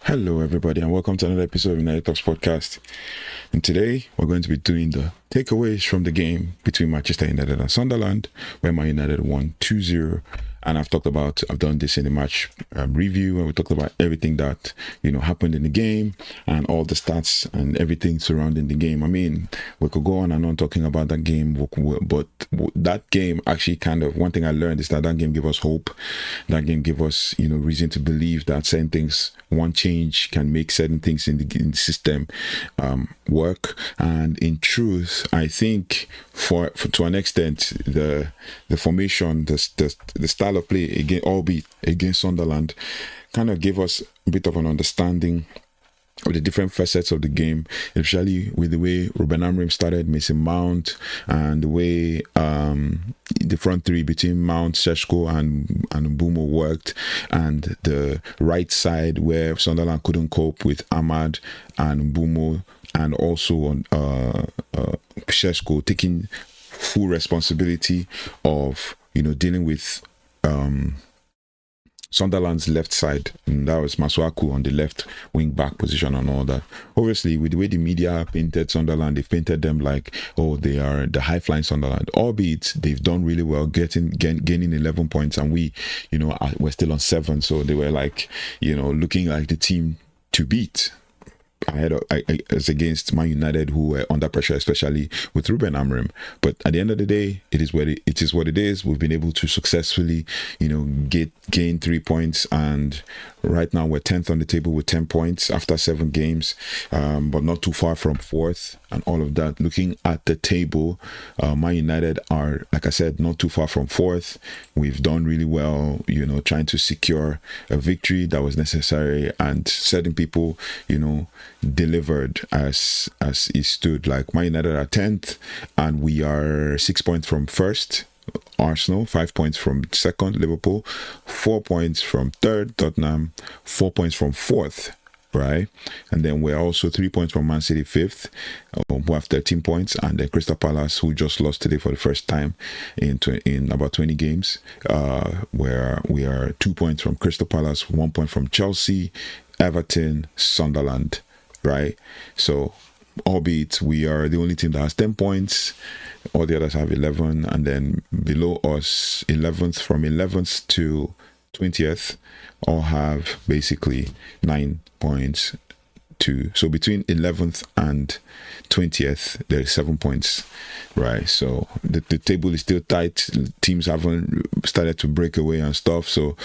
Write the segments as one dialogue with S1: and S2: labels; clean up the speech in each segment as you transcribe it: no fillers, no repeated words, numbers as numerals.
S1: Hello, everybody, and welcome to another episode of United Talks Podcast. And today, we're going to be doing the takeaways from the game between Manchester United and Sunderland, where Man United won 2-0. And I've done this in the match review, and we talked about everything that, happened in the game and all the stats and everything surrounding the game. I mean, we could go on and on talking about that game, but that game actually one thing I learned is that game gave us hope. That game gave us, reason to believe that certain things, one change can make certain things in the system work. And in truth, I think for to an extent, the formation, the style of play again, albeit against Sunderland, kind of gave us a bit of an understanding of the different facets of the game, especially with the way Rúben Amorim started Mason Mount, and the way the front three between Mount, Sesko and Mbeumo worked, and the right side where Sunderland couldn't cope with Ahmad and Mbeumo, and also on Sesko taking full responsibility of dealing with Sunderland's left side, and that was Masuaku on the left wing back position and all that. Obviously, with the way the media painted Sunderland, they painted them like, oh, they are the high flying Sunderland, albeit they've done really well gaining 11 points, and we're still on 7, so they were like, looking like the team to beat as against Man United, who were under pressure, especially with Rúben Amorim. But at the end of the day, it is what it is. We've been able to successfully, gain 3 points, and right now we're 10th on the table with 10 points after 7 games, but not too far from 4th and all of that. Looking at the table, Man United are, like I said, not too far from 4th. We've done really well, trying to secure a victory that was necessary, and certain people, delivered as it stood. Like Man United are 10th, and we are 6 points from 1st, Arsenal, 5 points from 2nd, Liverpool, 4 points from 3rd, Tottenham, 4 points from 4th, right? And then we're also 3 points from Man City, 5th, who have 13 points, and then Crystal Palace, who just lost today for the first time in about 20 games, where we are 2 points from Crystal Palace, 1 point from Chelsea, Everton, Sunderland, right? So, albeit we are the only team that has 10 points, all the others have 11, and then below us, 11th, from 11th to 20th, all have basically 9 points too. So between 11th and 20th, there's 7 points, right? So the table is still tight. Teams haven't started to break away and stuff. So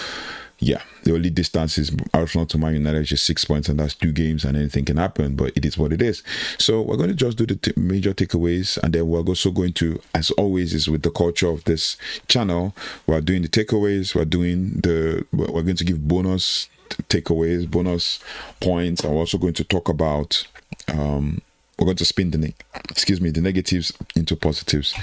S1: yeah, the only distance is Arsenal to Man United, just 6 points, and that's 2 games, and anything can happen, but it is what it is. So we're going to just do the major takeaways, and then we're also going to, as always is with the culture of this channel, we're doing the takeaways, we're going to give bonus takeaways, bonus points, and we're also going to talk about we're going to spin the negatives into positives.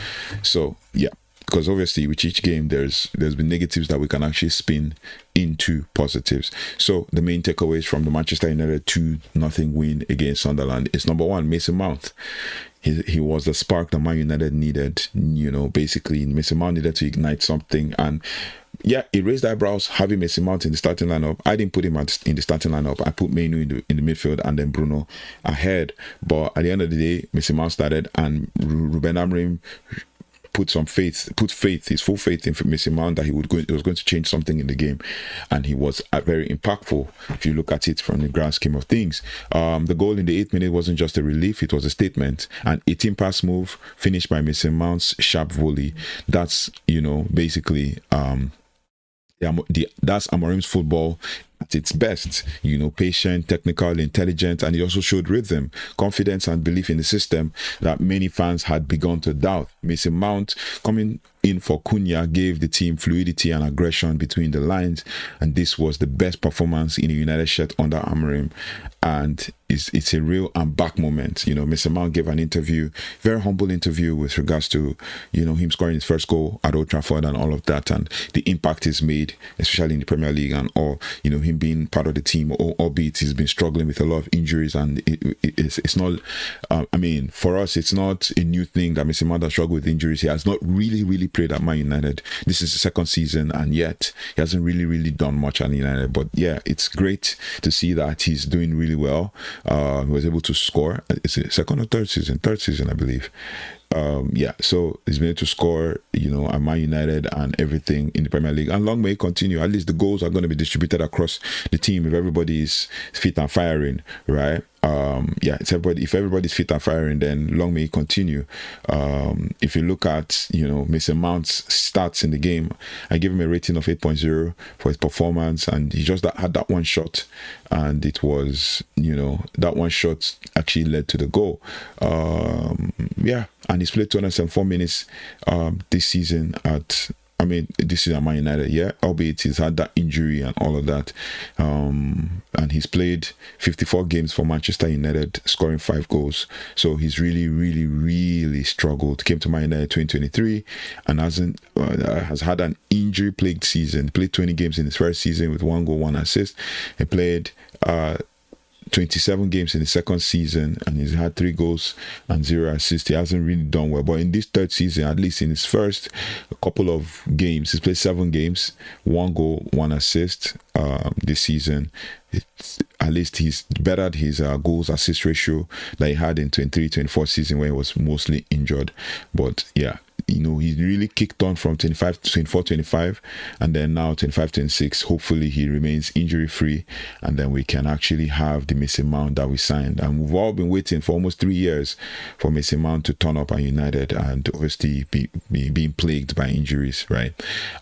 S1: So yeah, because obviously with each game there's been negatives that we can actually spin into positives. So the main takeaways from the Manchester United 2-0 win against Sunderland is, number one, Mason Mount. He was the spark that Man United needed. Basically Mason Mount needed to ignite something, and yeah, it raised eyebrows having Mason Mount in the starting lineup. I didn't put him in the starting lineup. I put Mainu in the midfield, and then Bruno ahead. But at the end of the day, Mason Mount started, and Rúben Amorim put his full faith in Mason Mount that he was going to change something in the game, and he was very impactful if you look at it from the grand scheme of things. The goal in the 8th minute wasn't just a relief, it was a statement. An 18 pass move finished by Mason Mount's sharp volley. That's basically that's Amorim's football at its best. Patient, technical, intelligent, and he also showed rhythm, confidence, and belief in the system that many fans had begun to doubt. Mason Mount coming in for Cunha gave the team fluidity and aggression between the lines, and this was the best performance in a United shirt under Amorim, and it's a real and back moment. Mason Mount gave an interview, very humble interview, with regards to him scoring his first goal at Old Trafford and all of that, and the impact he's made, especially in the Premier League, and him being part of the team, albeit he's been struggling with a lot of injuries, and it's not for us, it's not a new thing that Mason Mount has struggled with injuries. He has not really played at Man United. This is the second season, and yet he hasn't really done much at United. But yeah, it's great to see that he's doing really well. He was able to score. It's the second or third season? Third season, I believe. Yeah, so he's been able to score, at Man United and everything in the Premier League. And long may it continue. At least the goals are going to be distributed across the team if everybody is fit and firing, right? If everybody's fit and firing, then long may it continue. If you look at, Mason Mount's stats in the game, I give him a rating of 8.0 for his performance, and he just had that one shot, and it was, that one shot actually led to the goal. And he's played 274 minutes this season this is at Man United, albeit he's had that injury and all of that. And he's played 54 games for Manchester United, scoring 5 goals. So he's really struggled. Came to Man United 2023 and has had an injury-plagued season. Played 20 games in his first season with 1 goal, 1 assist. He played 27 games in the second season, and he's had 3 goals and 0 assists. He hasn't really done well, but in this third season, at least in his first couple of games, he's played 7 games, 1 goal, 1 assist this season. At least he's bettered his goals assist ratio that he had in 23-24 season when he was mostly injured. But yeah, he really kicked on from 24-25, and then now 25-26. Hopefully he remains injury free, and then we can actually have the Mason Mount that we signed. And we've all been waiting for almost 3 years for Mason Mount to turn up at United, and obviously being plagued by injuries, right?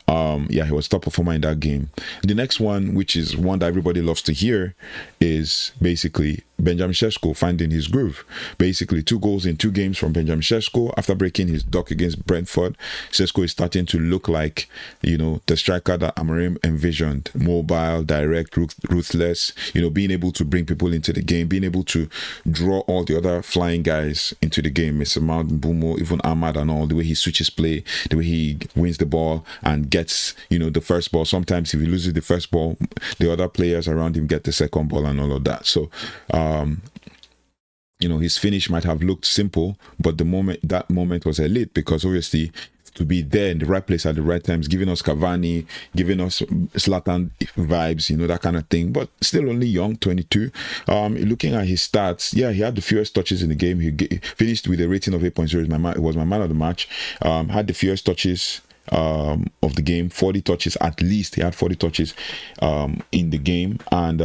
S1: He was top performer in that game. The next one, which is one that everybody loves to hear, is basically Benjamin Sesko finding his groove. Basically 2 goals in 2 games from Benjamin Sesko after breaking his duck against Brentford. Sesko is starting to look like, the striker that Amorim envisioned. Mobile, direct, ruthless, being able to bring people into the game, being able to draw all the other flying guys into the game. Mr. Mount, Bumo, even Ahmad and all, the way he switches play, the way he wins the ball and gets, the first ball. Sometimes if he loses the first ball, the other players around him get the second ball and all of that. So, his finish might have looked simple, but that moment was elite, because obviously to be there in the right place at the right times, giving us Cavani, giving us Zlatan vibes, that kind of thing, but still only young, 22. Looking at his stats, he had the fewest touches in the game. He finished with a rating of 8.0. It was my man of the match. Had the fewest touches of the game, 40 touches at least. He had 40 touches in the game, and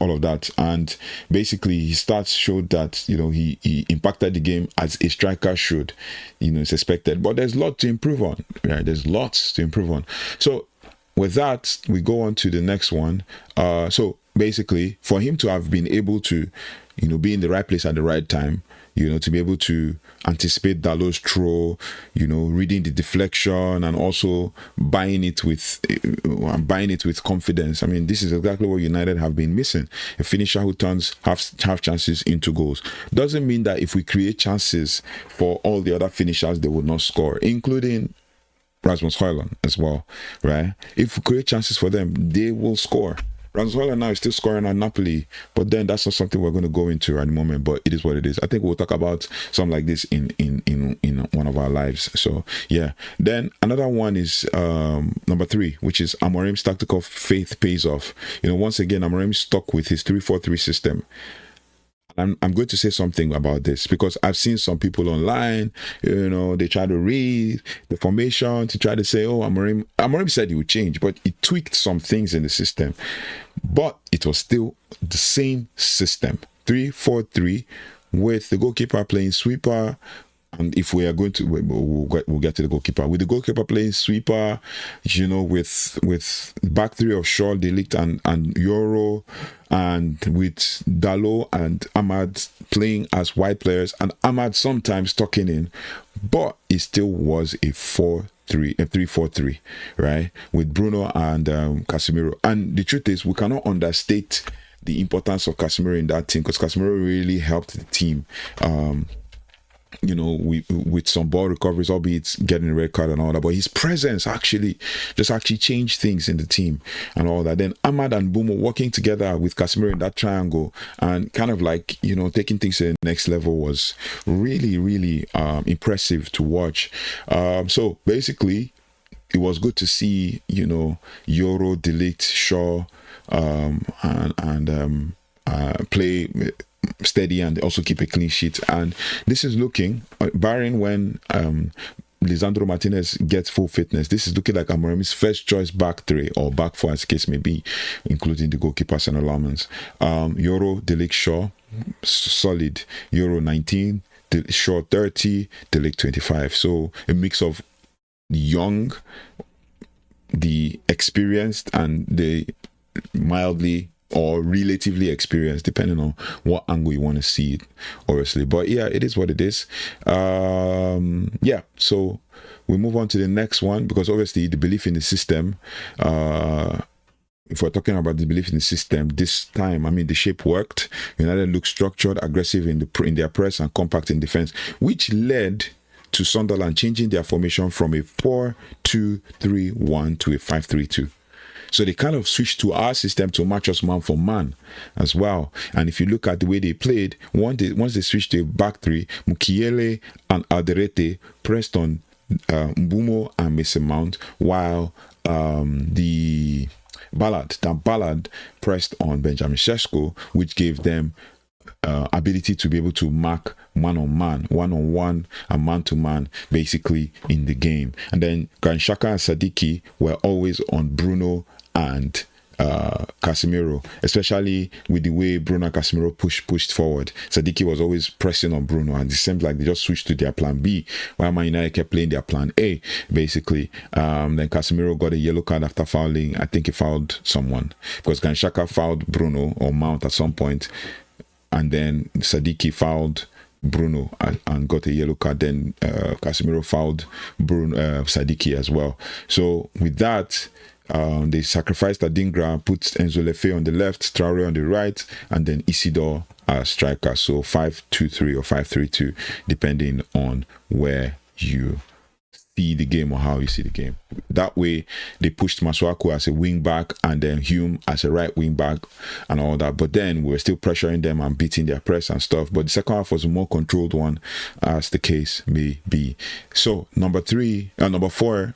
S1: all of that. And basically his stats showed that he impacted the game as a striker should. It's expected, but there's a lot to improve on, right? There's lots to improve on. So with that, we go on to the next one. So basically, for him to have been able to be in the right place at the right time, to be able to anticipate Dalot's throw, reading the deflection, and also buying it with confidence. I mean, this is exactly what United have been missing. A finisher who turns half chances into goals. Doesn't mean that if we create chances for all the other finishers, they will not score, including Rasmus Højlund as well, right? If we create chances for them, they will score. Rasmus Højlund now is still scoring at Napoli, but then that's not something we're going to go into at the moment, but it is what it is. I think we'll talk about something like this in one of our lives. So yeah. Then another one is number 3, which is Amorim's tactical faith pays off. Once again, Amorim stuck with his 3-4-3 system. I'm going to say something about this, because I've seen some people online, they try to read the formation to try to say, Amorim said he would change, but he tweaked some things in the system. But it was still the same system, 3-4-3, with the goalkeeper playing sweeper. And if we are going to, we'll get to the goalkeeper. With the goalkeeper playing sweeper, with back 3 of Shaw, De Ligt and Euro, and with Dalot and Ahmad playing as wide players, and Ahmad sometimes tucking in, but it still was a 3-4-3, right? With Bruno and Casemiro. And the truth is, we cannot understate the importance of Casemiro in that team, because Casemiro really helped the team. with some ball recoveries, albeit getting a red card and all that, but his presence actually changed things in the team and all that. Then Ahmad and Bumo working together with Casemiro in that triangle and kind of like, taking things to the next level was really, really impressive to watch. So basically, it was good to see, Euro, De Ligt, Shaw, and play steady and also keep a clean sheet. And this is looking, barring when Lisandro Martinez gets full fitness, this is looking like Amorim's first choice back three or back four, as the case may be, including the goalkeeper Senne Lammens. Euro, De Ligt, Shaw, solid. Euro 19, Shaw 30, De Ligt 25. So a mix of young, the experienced, and the mildly or relatively experienced, depending on what angle you want to see it, obviously. But yeah, it is what it is. So we move on to the next one, because obviously the belief in the system, if we're talking about the belief in the system, this time, I mean, the shape worked. United looked structured, aggressive in their press, and compact in defense, which led to Sunderland changing their formation from a 4-2-3-1 to a 5-3-2. So they kind of switched to our system to match us man for man as well. And if you look at the way they played, once they switched to a back three, Mukiele and Alderete pressed on Mbumo and Mason Mount, while the Ballard pressed on Benjamin Sesko, which gave them ability to be able to mark man-on-man, one-on-one, and man-to-man, basically, in the game. And then Ganshaka and Sadiki were always on Bruno and Casemiro, especially with the way Bruno and Casemiro pushed forward. Sadiki was always pressing on Bruno, and it seemed like they just switched to their plan B, while Man United kept playing their plan A, basically. Then Casemiro got a yellow card after fouling. I think he fouled someone, because Ganshaka fouled Bruno or Mount at some point, and then Sadiki fouled Bruno and got a yellow card. Then Casemiro fouled Sadiki as well. So with that, they sacrificed Adingra, put Enzo Lefe on the left, Traore on the right, and then Isidore as striker. So 5-2-3 or 5-3-2, depending on where you see the game or how you see the game. That way, they pushed Masuaku as a wing back and then Hume as a right wing back and all that. But then we were still pressuring them and beating their press and stuff. But the second half was a more controlled one, as the case may be. So number 4.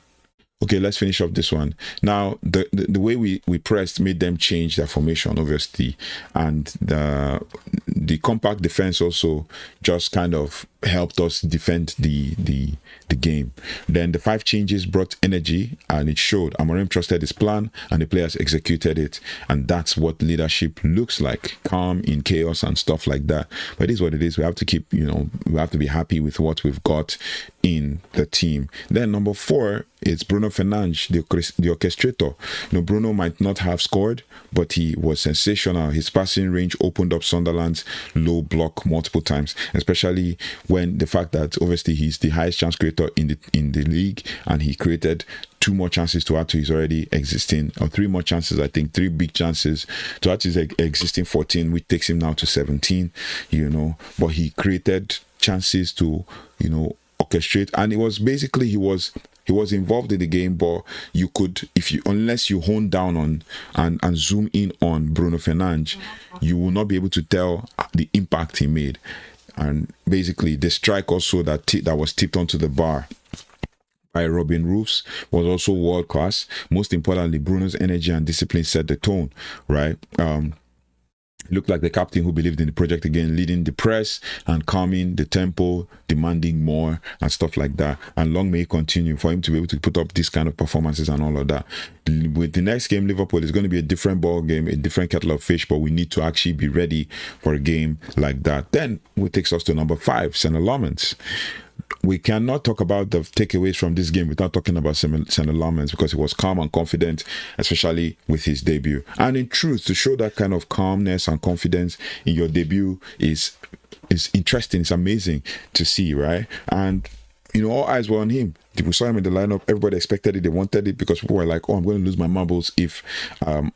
S1: Okay, let's finish off this one. Now, the way we pressed made them change their formation, obviously, and the compact defense also just kind of helped us defend the game. Then the 5 changes brought energy, and it showed. Amorim trusted his plan, and the players executed it, and that's what leadership looks like: calm in chaos and stuff like that. But it is what it is. We have to keep, we have to be happy with what we've got in the team. Then number 4 is Bruno Fernandes, the orchestrator. Bruno might not have scored, but he was sensational. His passing range opened up Sunderland's low block multiple times, especially when the fact that obviously he's the highest chance creator in the league, and he created 2 more chances to add to his already existing, or 3 more chances, I think 3 big chances to add to his existing 14, which takes him now to 17, but he created chances to, orchestrate, and it was basically he was involved in the game, but you could, unless you hone down on and zoom in on Bruno Fernandes, you will not be able to tell the impact he made. And basically the strike also that was tipped onto the bar by Robin Roofs was also world class. Most importantly, Bruno's energy and discipline set the tone, right? Looked like the captain who believed in the project again, leading the press and calming the tempo, demanding more and stuff like that. And long may he continue for him to be able to put up these kind of performances and all of that. With the next game, Liverpool is going to be a different ball game, a different kettle of fish, but we need to actually be ready for a game like that. Then it takes us to number 5, Senne Lammens. We cannot talk about the takeaways from this game without talking about Senne Lammens, because he was calm and confident, especially with his debut. And in truth, to show that kind of calmness and confidence in your debut is interesting. It's amazing to see, right? And all eyes were on him. We saw him in the lineup. Everybody expected it. They wanted it, because people were like, "Oh, I'm going to lose my marbles if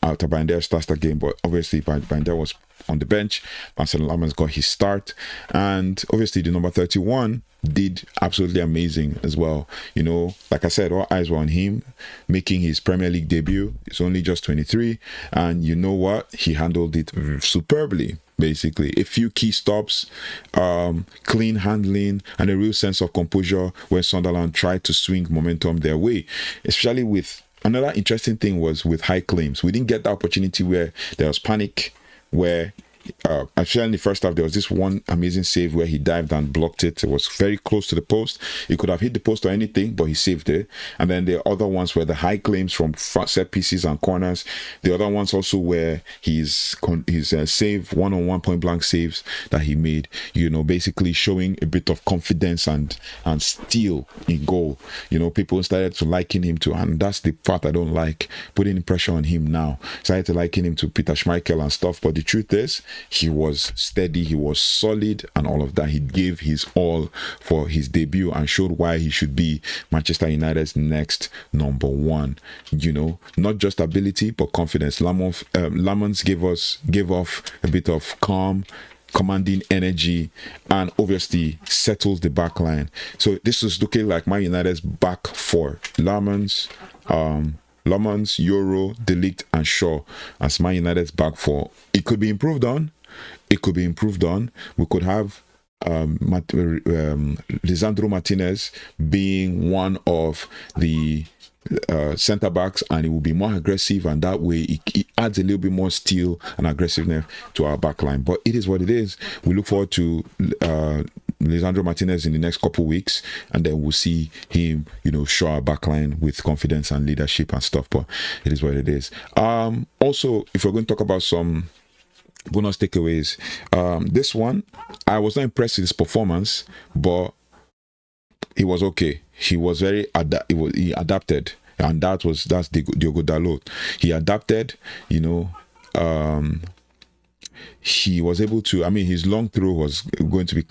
S1: Alta Binder starts the game." But obviously, Binder was on the bench. Senne Lammens got his start, and obviously the number 31 did absolutely amazing as well. Like I said, all eyes were on him making his Premier League debut. He's only just 23, and you know what? He handled it superbly. Basically, a few key stops, clean handling, and a real sense of composure where Sunderland tried to swing momentum their way. Especially with another interesting thing was with high claims. We didn't get the opportunity where there was panic, where actually in the first half there was this one amazing save where he dived and blocked it. It was very close to the post. He could have hit the post or anything, but he saved it. And then the other ones were the high claims from set pieces and corners. The other ones also were his save, one-on-one point blank saves that he made, basically showing a bit of confidence and steel in goal. People started to liken him to, and that's the part I don't like, putting pressure on him now. Started to liken him to Peter Schmeichel and stuff, but the truth is, he was steady, he was solid, and all of that. He gave his all for his debut and showed why he should be Manchester United's next number one. Not just ability but confidence. Lammens gave off a bit of calm, commanding energy, and obviously settled the back line. So this is looking like Man United's back four: Lammens, Euro, De Ligt, and Shaw as Man United's back four. It could be improved on. We could have Lisandro Martinez being one of the centre backs, and it will be more aggressive, and that way it adds a little bit more steel and aggressiveness to our back line. But it is what it is. We look forward to Lisandro Martinez in the next couple weeks, and then we'll see him show our backline with confidence and leadership and stuff. But it is what it is. Also, if we're going to talk about some bonus takeaways, this one, I was not impressed with his performance, but he was okay. He was very he adapted, and that's Diogo Dalot. He adapted. He was able to. His long throw was going to be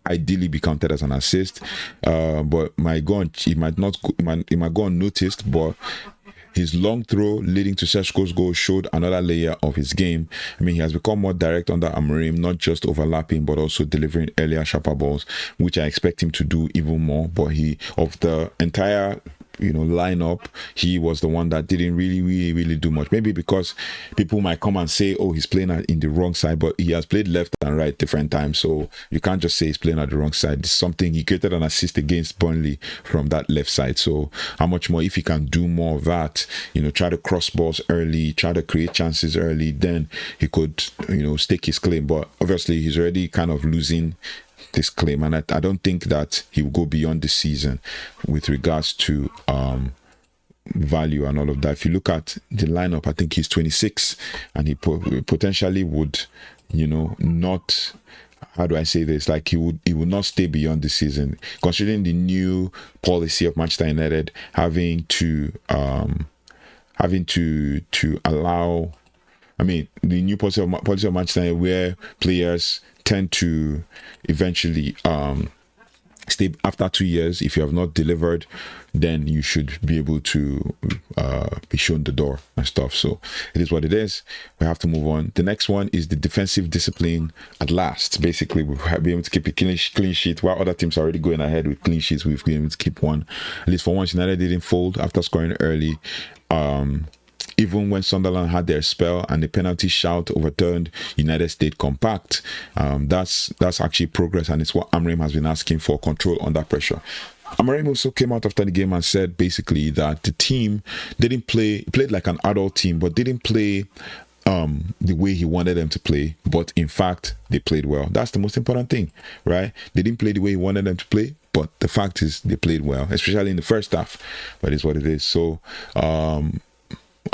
S1: ideally be counted as an assist, but it might go unnoticed. But his long throw leading to Sesko's goal showed another layer of his game. He has become more direct under Amorim, not just overlapping, but also delivering earlier, sharper balls, which I expect him to do even more. But of the entire lineup, he was the one that didn't really do much. Maybe because people might come and say, oh, he's playing in the wrong side, but he has played left and right different times, so you can't just say he's playing at the wrong side. It's something. He created an assist against Burnley from that left side, so how much more if he can do more of that, try to cross balls early, try to create chances early, then he could stake his claim. But obviously he's already kind of losing this claim, and I don't think that he will go beyond the season with regards to value and all of that. If you look at the lineup, I think he's 26, and he potentially would not, how do I say this, like he would not stay beyond the season, considering the new policy of Manchester United having to allow, the new policy of Manchester United, where players tend to eventually stay after 2 years. If you have not delivered, then you should be able to be shown the door and stuff. So it is what it is. We have to move on. The next one is the defensive discipline. At last, basically, we've been able to keep a clean sheet. While other teams are already going ahead with clean sheets, we've been able to keep one. At least for once, United didn't fold after scoring early. Even when Sunderland had their spell and the penalty shout overturned, United stayed compact. That's actually progress, and it's what Amorim has been asking for: control under pressure. Amorim also came out after the game and said basically that the team played like an adult team, but didn't play the way he wanted them to play. But in fact, they played well. That's the most important thing, right? They didn't play the way he wanted them to play, but the fact is they played well, especially in the first half. But it's what it is. So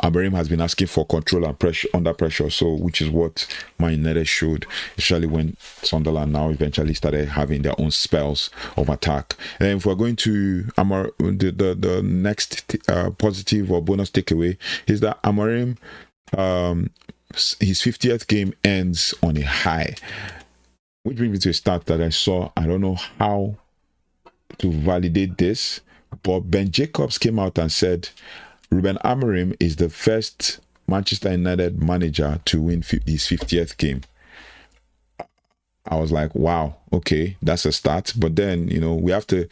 S1: Amorim has been asking for control and pressure under pressure, so which is what Man United showed, especially when Sunderland now eventually started having their own spells of attack. And if we're going to the next positive or bonus takeaway is that Amorim, his 50th game ends on a high, which brings me to a stat that I saw. I don't know how to validate this, but Ben Jacobs came out and said Rúben Amorim is the first Manchester United manager to win his 50th game. I was like, wow, okay, that's a start. But then, we have to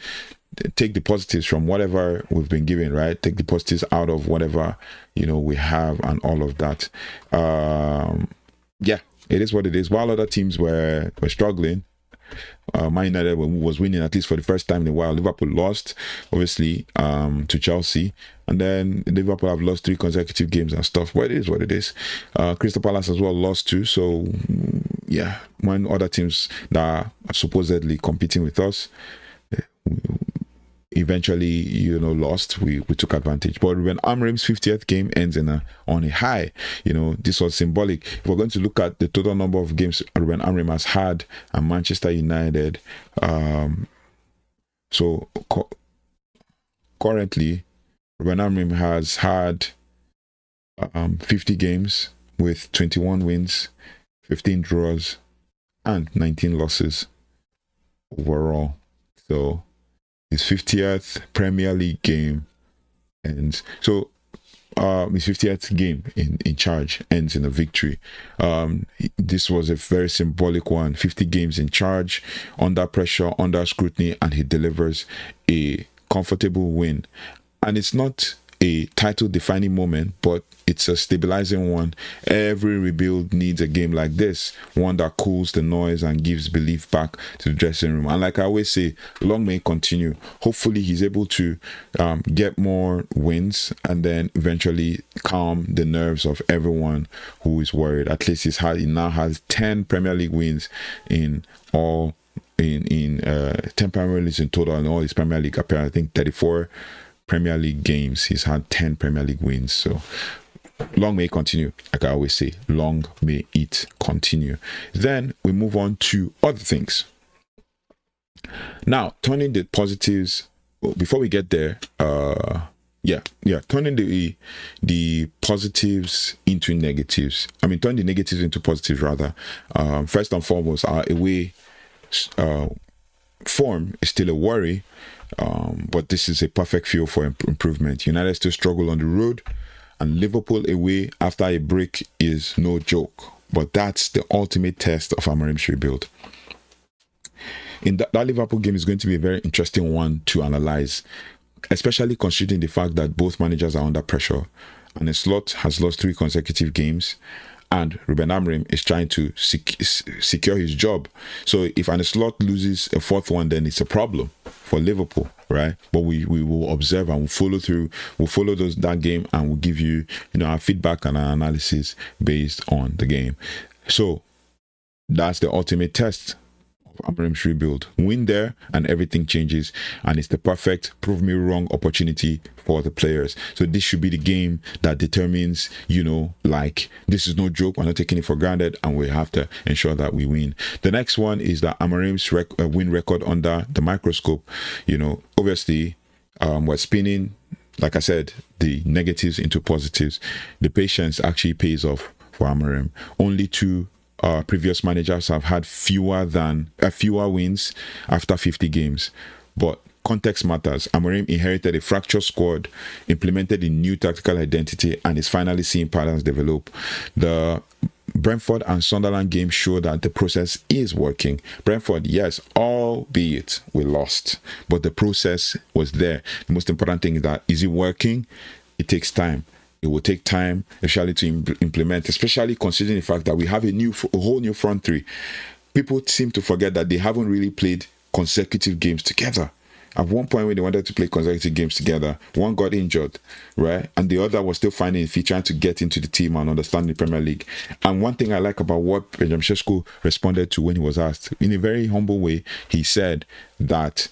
S1: take the positives from whatever we've been given, right? Take the positives out of whatever, we have and all of that. Yeah, it is what it is. While other teams were struggling, Man United was winning at least for the first time in a while. Liverpool lost, obviously, to Chelsea, and then Liverpool have lost 3 consecutive games and stuff. But it is what it is. Crystal Palace as well lost too. So yeah, when other teams that are supposedly competing with us eventually, lost, we took advantage. But Rúben Amorim's 50th game ends on a high. This was symbolic. If we're going to look at the total number of games Rúben Amorim has had at Manchester United, currently Rúben Amorim has had 50 games with 21 wins, 15 draws, and 19 losses overall. So his 50th Premier League game ends. So his 50th game in charge ends in a victory. This was a very symbolic one. 50 games in charge, under pressure, under scrutiny, and he delivers a comfortable win. And it's not a title-defining moment, but it's a stabilizing one. Every rebuild needs a game like this, one that cools the noise and gives belief back to the dressing room. And like I always say, long may it continue. Hopefully he's able to get more wins and then eventually calm the nerves of everyone who is worried. At least he now has 10 Premier League wins in 10 Premier Leagues in total, and all his Premier League appearances. I think 34 Premier League games. He's had 10 Premier League wins. So long may it continue. Like I always say, long may it continue. Then we move on to other things. Now, turning the positives, before we get there, turning the positives into negatives. Turn the negatives into positives rather. First and foremost, our away form is still a worry. But this is a perfect field for improvement. United still struggle on the road, and Liverpool away after a break is no joke. But that's the ultimate test of Amorim's rebuild. In that Liverpool game is going to be a very interesting one to analyze, especially considering the fact that both managers are under pressure, and Slot has lost 3 consecutive games, and Rúben Amorim is trying to secure his job. So if Arne Slot loses a 4th one, then it's a problem for Liverpool, right? But we will observe and we'll follow through. We'll follow that game, and we'll give you, our feedback and our analysis based on the game. So that's the ultimate test of Amorim's rebuild. Win there and everything changes, and it's the perfect prove me wrong opportunity for the players. So this should be the game that determines, this is no joke, we're not taking it for granted, and we have to ensure that we win. The next one is that Amorim's win record under the microscope. Obviously, we're spinning, like I said, the negatives into positives. The patience actually pays off for Amorim. Only 2 previous managers have had fewer wins after 50 games. But context matters. Amorim inherited a fractured squad, implemented a new tactical identity, and is finally seeing patterns develop. The Brentford and Sunderland game show that the process is working. Brentford, yes, albeit we lost, but the process was there. The most important thing is that, is it working? It takes time. It will take time, especially to implement, especially considering the fact that we have a whole new front three. People seem to forget that they haven't really played consecutive games together. At one point when they wanted to play consecutive games together, one got injured, right? And the other was still finding his feet, trying to get into the team and understand the Premier League. And one thing I like about what Sesko responded to when he was asked, in a very humble way, he said that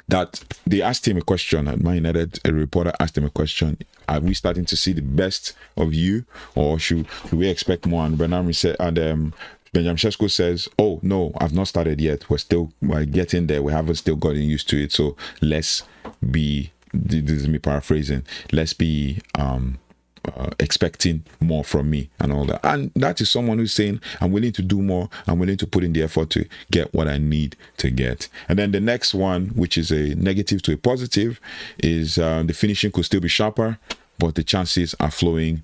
S1: that they asked him a question at Man United. A reporter asked him a question: are we starting to see the best of you, or should we expect more? And Benjamin said, Benjamin Sesko says, "Oh no, I've not started yet. We're getting there. We haven't still gotten used to it. So let's be." This is me paraphrasing. Let's be expecting more from me and all that. And that is someone who's saying, I'm willing to do more. I'm willing to put in the effort to get what I need to get. And then the next one, which is a negative to a positive, is the finishing could still be sharper. but the chances are flowing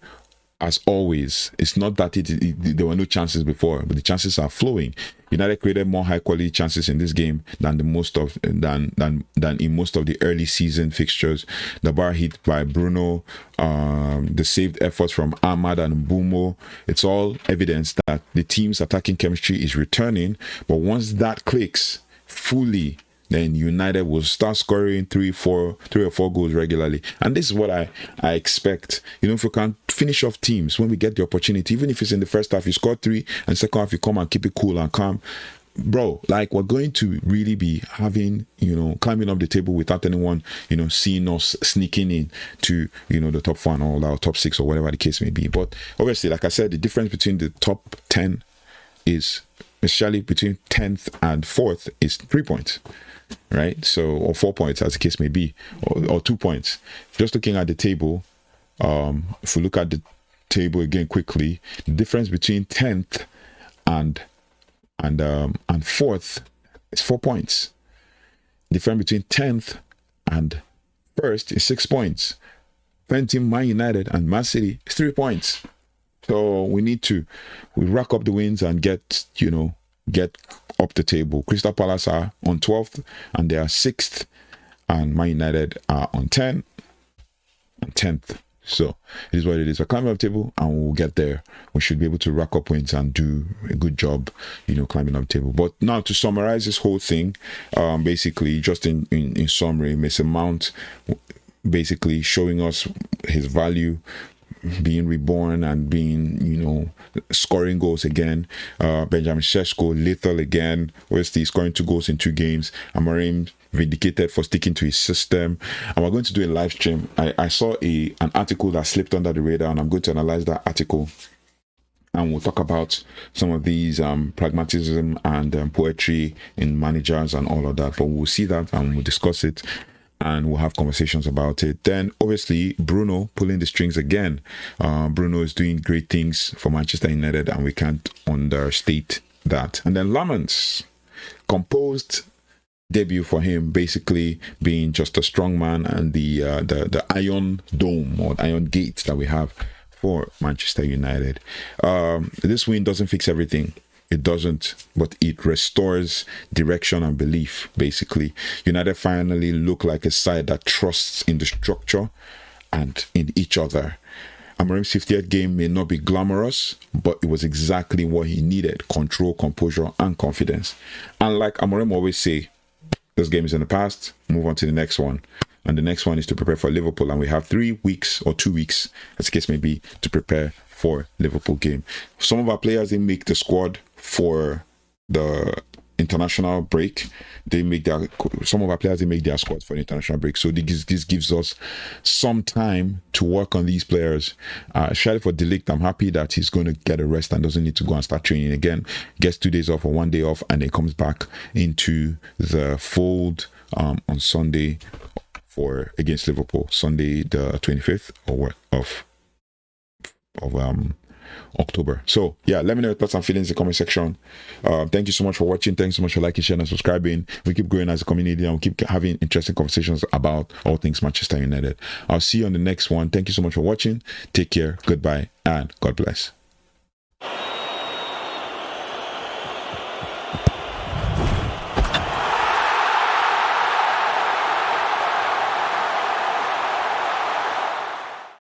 S1: as always. It's not that there were no chances before, but the chances are flowing. United created more high quality chances in this game than in most of the early season fixtures. The bar hit by Bruno, the saved efforts from Ahmad and Mbumo. It's all evidence that the team's attacking chemistry is returning. But once that clicks fully, then United will start scoring three or four goals regularly. And this is what I expect. If we can finish off teams when we get the opportunity, even if it's in the first half, you score 3, and second half, you come and keep it cool and calm. Bro, like, we're going to really be having, climbing up the table without anyone, seeing us sneaking in to, the top 4 and all that, or top 6 or whatever the case may be. But obviously, like I said, the difference between the top 10 is, especially between 10th and 4th, is 3 points. Right, so, or 4 points as the case may be, or 2 points. Just looking at the table, if we look at the table again quickly, the difference between 10th and 4th is 4 points. The difference between 10th and 1st is 6 points. Team Man United and Man City is 3 points. So we rack up the wins and get up the table. Crystal Palace are on 12th and they are 6th, and Man United are on 10 and 10th. So it is what it is. We're climbing up the table and we'll get there. We should be able to rack up wins and do a good job, climbing up the table. But now, to summarize this whole thing, basically, just in summary, Mason Mount basically showing us his value, being reborn and being, scoring goals again. Benjamin Sesko, lethal again. Obviously, scoring 2 goals in 2 games. Amorim vindicated for sticking to his system. And we're going to do a live stream. I saw an article that slipped under the radar, and I'm going to analyze that article. And we'll talk about some of these pragmatism and poetry in managers and all of that. But we'll see that and we'll discuss it. And we'll have conversations about it. Then, obviously, Bruno pulling the strings again. Bruno is doing great things for Manchester United, and we can't understate that. And then Lammens, composed debut for him, basically being just a strong man, and the iron dome or iron gate that we have for Manchester United. This win doesn't fix everything. It doesn't, but it restores direction and belief, basically. United finally look like a side that trusts in the structure and in each other. Amorim's 50th game may not be glamorous, but it was exactly what he needed: control, composure, and confidence. And like Amorim always say, this game is in the past, move on to the next one. And the next one is to prepare for Liverpool. And we have 3 weeks or 2 weeks, as the case may be, to prepare for Liverpool game. Some of our players didn't make the squad for the international break. Some of our players didn't make their squads for the international break. So this gives us some time to work on these players. Especially for De Ligt, I'm happy that he's going to get a rest and doesn't need to go and start training again. Gets 2 days off or 1 day off, and then comes back into the fold on Sunday against Liverpool. Sunday the 25th of October. So yeah, let me know your thoughts and feelings in the comment section. Thank you so much for watching. Thanks so much for liking, sharing, and subscribing. We keep growing as a community, and we keep having interesting conversations about all things Manchester United. I'll see you on the next one. Thank you so much for watching. Take care, goodbye, and God bless.